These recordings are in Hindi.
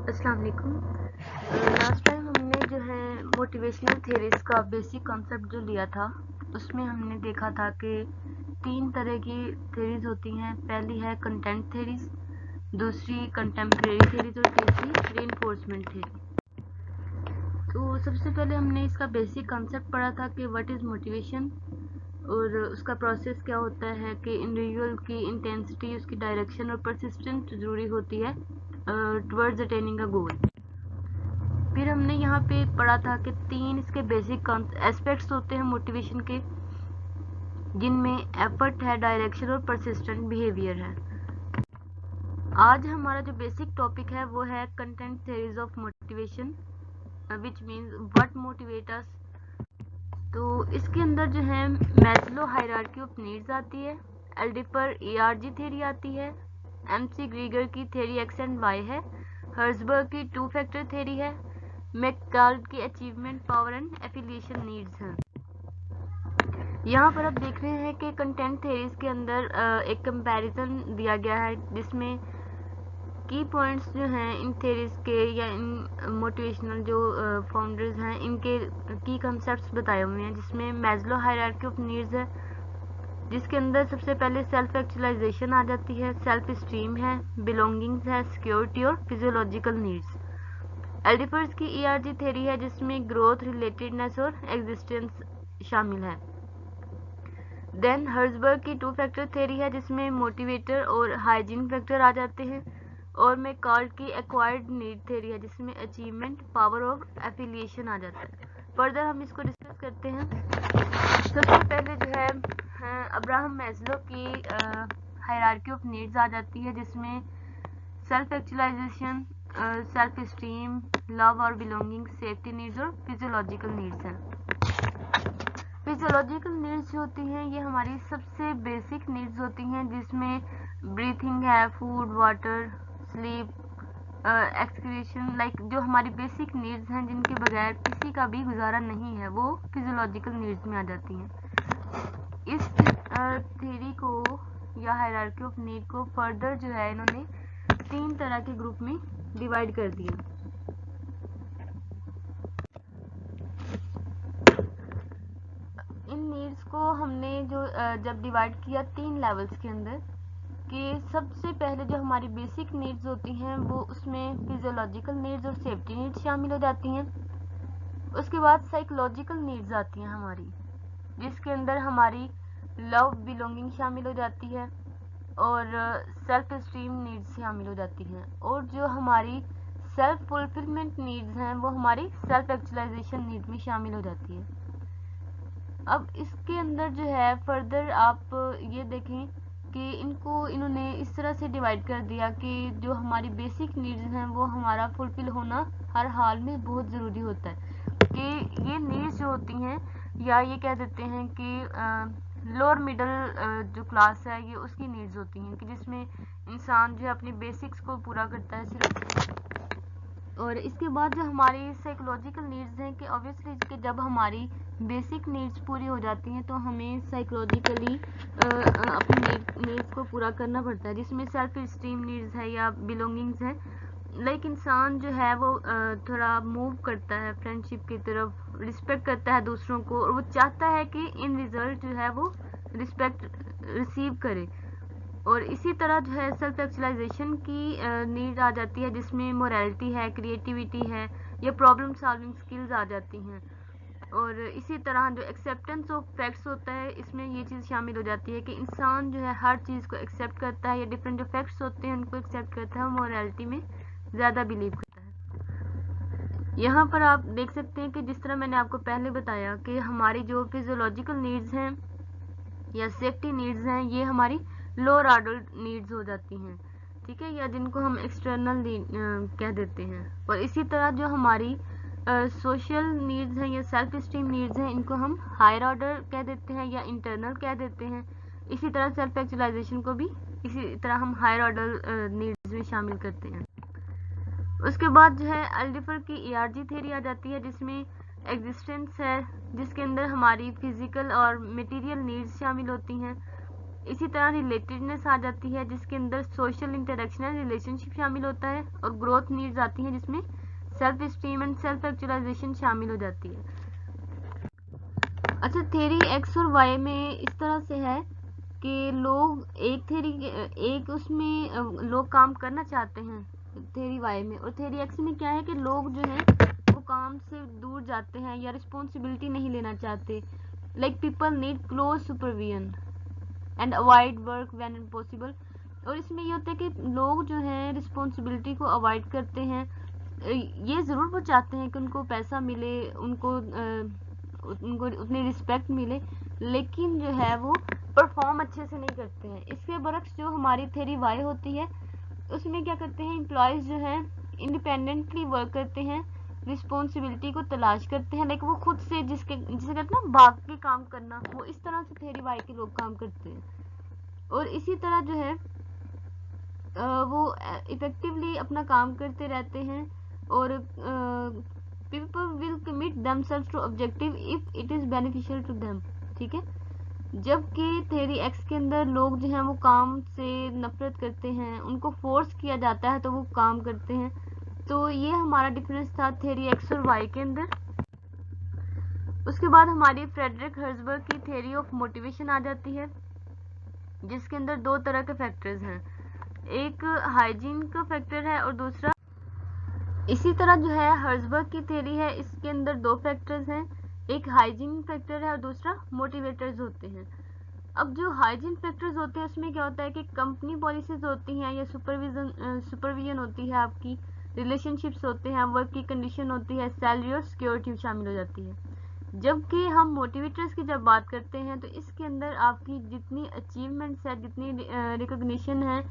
अस्सलाम वालेकुम। लास्ट टाइम हमने जो है मोटिवेशनल थेरीज का बेसिक कॉन्सेप्ट जो लिया था, उसमें हमने देखा था कि 3 तरह की थेरीज होती हैं। पहली है कंटेंट थेरीज, दूसरी कंटेम्प्रेरी थेरीज और तीसरी रीइंफोर्समेंट थेरी। तो सबसे पहले हमने इसका बेसिक कॉन्सेप्ट पढ़ा था कि व्हाट इज़ मोटिवेशन और उसका प्रोसेस क्या होता है कि इंडिविजुअल की इंटेंसिटी, उसकी डायरेक्शन और परसिस्टेंट ज़रूरी होती है टुवर्ड्स अटेनिंग अ गोल। फिर हमने यहाँ पे पढ़ा था कि 3 इसके बेसिक एस्पेक्ट्स होते हैं मोटिवेशन के, जिनमें एफर्ट है, डायरेक्शन और परसिस्टेंट बिहेवियर है। आज हमारा जो बेसिक टॉपिक है वो है content theories of motivation, which means what motivate अस। तो इसके अंदर जो है मैस्लो हायरार्की ऑफ नीड्स आती है, एल्डिपर ERG थ्योरी आती है, MC ग्रीगर की थ्योरी एक्स एंड वाई है, हर्जबर्ग की 2 फैक्टर थ्योरी है, मैकडॉल्ड की achievement power and affiliation needs हैं। यहाँ पर आप देख रहे हैं कि कंटेंट थ्योरीज के अंदर एक कंपैरिजन दिया गया है, जिसमें की पॉइंट्स जो हैं इन थ्योरीज के या इन मोटिवेशनल जो फाउंडर्स हैं इनके की कंसेप्ट्स बताए हुए हैं, जिसमें मैस्लो हायरार्की ऑफ नीड्स है, जिसके अंदर सबसे पहले सेल्फ एक्चुअलाइजेशन आ जाती है, सेल्फ स्टीम है, बिलोंगिंग्स है, सिक्योरिटी और फिजियोलॉजिकल नीड्स। एल्डिपर्स की ERG थ्योरी है, जिसमें ग्रोथ, रिलेटेडनेस और एग्जिस्टेंस शामिल है। देन हर्जबर्ग की 2 फैक्टर थ्योरी है, जिसमें मोटिवेटर और हाइजीन फैक्टर आ जाते हैं, और मैकडॉल्ड की एक्वायर्ड नीड थ्योरी है, जिसमें अचीवमेंट, पावर और एफिलिएशन आ जाता है। फर्दर हम इसको डिस्कस करते हैं। सबसे पहले जो है अब्राहम मैस्लो की हायरार्की ऑफ नीड्स आ जाती है, जिसमें self actualisation, self esteem, love और बिलोंगिंग, सेफ्टी नीड्स और फिजियोलॉजिकल नीड्स हैं। फिजियोलॉजिकल नीड्स जो होती हैं ये हमारी सबसे बेसिक नीड्स होती हैं, जिसमें ब्रीथिंग है, food, water, sleep, excretion, like जो हमारी बेसिक नीड्स हैं जिनके बगैर किसी का भी गुजारा नहीं है, वो फिजियोलॉजिकल नीड्स में आ जाती हैं। इस थ्योरी को या हायरार्की ऑफ नीड को फर्दर जो है इन्होंने 3 तरह के ग्रुप में डिवाइड कर दिया। इन नीड्स को हमने जो जब डिवाइड किया 3 लेवल्स के अंदर, कि सबसे पहले जो हमारी बेसिक नीड्स होती हैं वो उसमें फिजियोलॉजिकल नीड्स और सेफ्टी नीड्स शामिल हो जाती हैं। उसके बाद साइकोलॉजिकल नीड्स आती हैं हमारी, जिसके अंदर हमारी लव, बिलोंगिंग शामिल हो जाती है और सेल्फ स्टीम नीड्स शामिल हो जाती हैं। और जो हमारी सेल्फ फुलफिलमेंट नीड्स हैं वो हमारी सेल्फ एक्चुअलाइजेशन नीड में शामिल हो जाती है। अब इसके अंदर जो है फर्दर आप ये देखें कि इनको इन्होंने इस तरह से डिवाइड कर दिया कि जो हमारी बेसिक नीड्स हैं वो हमारा फुलफिल होना हर हाल में बहुत ज़रूरी होता है, कि ये नीड्स जो होती हैं, या ये कह देते हैं कि लोअर मिडल जो क्लास है ये उसकी नीड्स होती हैं, कि जिसमें इंसान जो है अपनी बेसिक्स को पूरा करता है सिर्फ। और इसके बाद जो हमारी साइकोलॉजिकल नीड्स हैं, कि ऑब्वियसली कि जब हमारी बेसिक नीड्स पूरी हो जाती हैं तो हमें साइकोलॉजिकली अपनी नीड्स को पूरा करना पड़ता है, जिसमें सेल्फ स्टीम नीड्स है या बिलोंगिंग्स है। लाइक इंसान जो है वो थोड़ा मूव करता है फ्रेंडशिप की तरफ, रिस्पेक्ट करता है दूसरों को, और वो चाहता है कि इन रिजल्ट जो है वो रिस्पेक्ट रिसीव करे। और इसी तरह जो है सेल्फ एक्चुअलाइजेशन की नीड आ जाती है, जिसमें मोरालिटी है, क्रिएटिविटी है, या प्रॉब्लम सॉल्विंग स्किल्स आ जाती हैं। और इसी तरह जो एक्सेप्टेंस ऑफ फैक्ट्स होता है, इसमें ये चीज़ शामिल हो जाती है कि इंसान जो है हर चीज़ को एक्सेप्ट करता है, या डिफरेंट जो फैक्ट्स होते हैं उनको एक्सेप्ट करता है, मोरालिटी में ज़्यादा बिलीव करता है। यहाँ पर आप देख सकते हैं कि जिस तरह मैंने आपको पहले बताया कि हमारी जो फिजियोलॉजिकल नीड्स हैं या सेफ्टी नीड्स हैं, ये हमारी लोअर ऑर्डर नीड्स हो जाती हैं, ठीक है, या जिनको हम एक्सटर्नल कह देते हैं। और इसी तरह जो हमारी सोशल नीड्स हैं या सेल्फ स्टीम नीड्स हैं, इनको हम हायर ऑर्डर कह देते हैं या इंटरनल कह देते हैं। इसी तरह सेल्फ एक्चुअलाइजेशन को भी इसी तरह हम हायर ऑर्डर नीड्स में शामिल करते हैं। उसके बाद जो है एल्डिपर की ERG थ्योरी आ जाती है, जिसमें एग्जिस्टेंस है, जिसके अंदर हमारी फिजिकल और मटेरियल नीड्स शामिल होती हैं। इसी तरह रिलेटेडनेस आ जाती है जिसके अंदर सोशल इंटरेक्शन एंड रिलेशनशिप शामिल होता है, और ग्रोथ नीड्स आती हैं जिसमें self esteem and self actualisation शामिल हो जाती है। अच्छा, थ्योरी एक्स और वाई में इस तरह से है कि लोग एक उसमें लोग काम करना चाहते हैं थ्योरी वाई में, और थ्योरी एक्स में क्या है कि लोग जो है वो काम से दूर जाते हैं या रिस्पॉन्सिबिलिटी नहीं लेना चाहते। Like people need close supervision and avoid work when possible. और इसमें ये होता है कि लोग जो हैं रिस्पॉन्सिबिलिटी को अवॉइड करते हैं। ये ज़रूर वो चाहते हैं कि उनको पैसा मिले, उनको उतनी रिस्पेक्ट मिले, लेकिन जो है वो परफॉर्म अच्छे से नहीं करते हैं। इसके बरक्स जो हमारी थ्योरी वाई होती है उसमें क्या करते हैं, एम्प्लॉयज़ जो हैं इंडिपेंडेंटली वर्क करते हैं, रिस्पॉन्सिबिलिटी को तलाश करते हैं, लाइक वो खुद से जिसे कहते हैं ना भाग के काम करना, वो इस तरह से थ्योरी वाई के लोग काम करते हैं। और इसी तरह जो है वो इफेक्टिवली अपना काम करते रहते हैं, और people will commit themselves to objective if it is beneficial to them. ठीक है, जबकि थ्योरी एक्स के अंदर लोग जो हैं वो काम से नफरत करते हैं, उनको फोर्स किया जाता है तो वो काम करते हैं। तो ये हमारा डिफरेंस था थ्योरी एक्स और वाई के अंदर। उसके बाद हमारी फ्रेडरिक हर्ज़बर्ग की थ्योरी ऑफ मोटिवेशन आ जाती है, जिसके अंदर दो तरह के फैक्टर्स हैं, एक हाइजीन का फैक्टर है और दूसरा, इसी तरह जो है हर्ज़बर्ग की थ्योरी है, इसके अंदर दो फैक्टर्स हैं, एक हाइजीन फैक्टर है और दूसरा मोटिवेटर्स होते हैं। अब जो हाइजीन फैक्टर्स होते हैं उसमें क्या होता है कि कंपनी पॉलिसीज होती हैं या सुपरविजन होती है, आपकी रिलेशनशिप्स होते हैं, वर्क की कंडीशन होती है, सैलरी और सिक्योरिटी शामिल हो जाती है। जबकि हम मोटिवेटर्स की जब बात करते हैं तो इसके अंदर आपकी जितनी अचीवमेंट्स है, जितनी रिकॉग्निशन है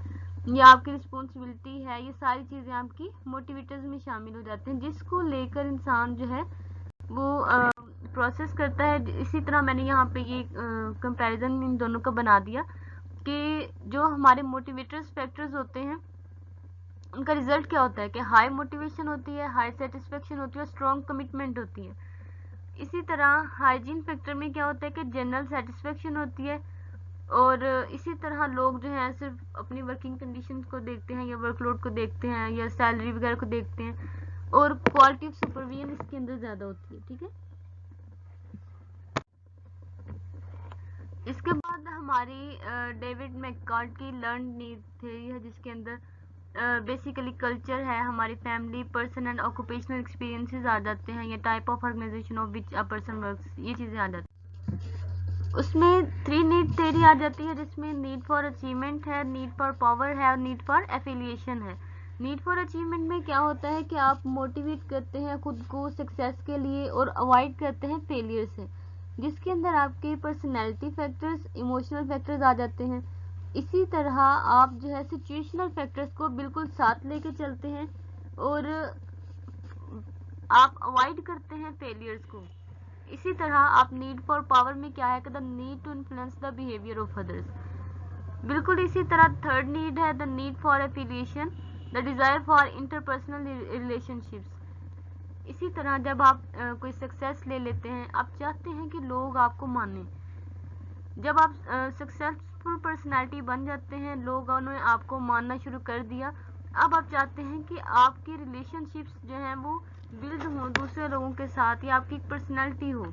या आपकी रिस्पॉन्सिबिलिटी है, ये सारी चीज़ें आपकी मोटिवेटर्स में शामिल हो जाते हैं, जिसको लेकर इंसान जो है वो प्रोसेस करता है। इसी तरह मैंने यहाँ पे ये कंपैरिजन इन दोनों का बना दिया कि जो हमारे मोटिवेटर्स फैक्टर्स होते हैं उनका रिजल्ट क्या होता है कि हाई मोटिवेशन होती है, हाई सेटिस्फेक्शन होती है और स्ट्रॉन्ग कमिटमेंट होती है। इसी तरह हाइजीन फैक्टर में क्या होता है कि जनरल सेटिस्फेक्शन होती है, और इसी तरह लोग जो हैं सिर्फ अपनी वर्किंग कंडीशंस को देखते हैं या वर्कलोड को देखते हैं या सैलरी वगैरह को देखते हैं, और क्वालिटी ऑफ सुपरविजन इसके अंदर ज़्यादा होती है। ठीक है, इसके बाद हमारी डेविड मैककार्ड की लर्न नीड थ्योरी है, जिसके अंदर बेसिकली कल्चर है, हमारी family, person and occupational experiences आ जाते हैं, या type of organization of which a person works, ये चीज़ें आ जाती हैं। उसमें 3 नीड थ्योरी आ जाती है, जिसमें नीड फॉर अचीवमेंट है, नीड फॉर पावर है और नीड फॉर एफिलिएशन है। नीड फॉर अचीवमेंट में क्या होता है कि आप मोटिवेट करते हैं खुद को सक्सेस के लिए और अवॉइड करते हैं फेलियर से, जिसके अंदर आपके पर्सनैलिटी फैक्टर्स, इमोशनल फैक्टर्स आ जाते हैं। इसी तरह आप जो है सिचुएशनल फैक्टर्स को बिल्कुल साथ लेके चलते हैं और आप अवॉइड करते हैं फेलियर्स को। इसी तरह आप नीड फॉर पावर में क्या है कि the need to influence the behaviour of others. बिल्कुल इसी तरह थर्ड नीड है the need for affiliation, the desire for interpersonal relationships. इसी तरह जब आप कोई सक्सेस ले लेते हैं, आप चाहते हैं कि लोग आपको माने। जब आप सक्सेसफुल पर्सनालिटी बन जाते हैं, लोगों ने आपको मानना शुरू कर दिया, अब आप चाहते हैं कि आपकी रिलेशनशिप्स जो हैं वो बिल्ड हों दूसरे लोगों के साथ, या आपकी एक पर्सनालिटी हो।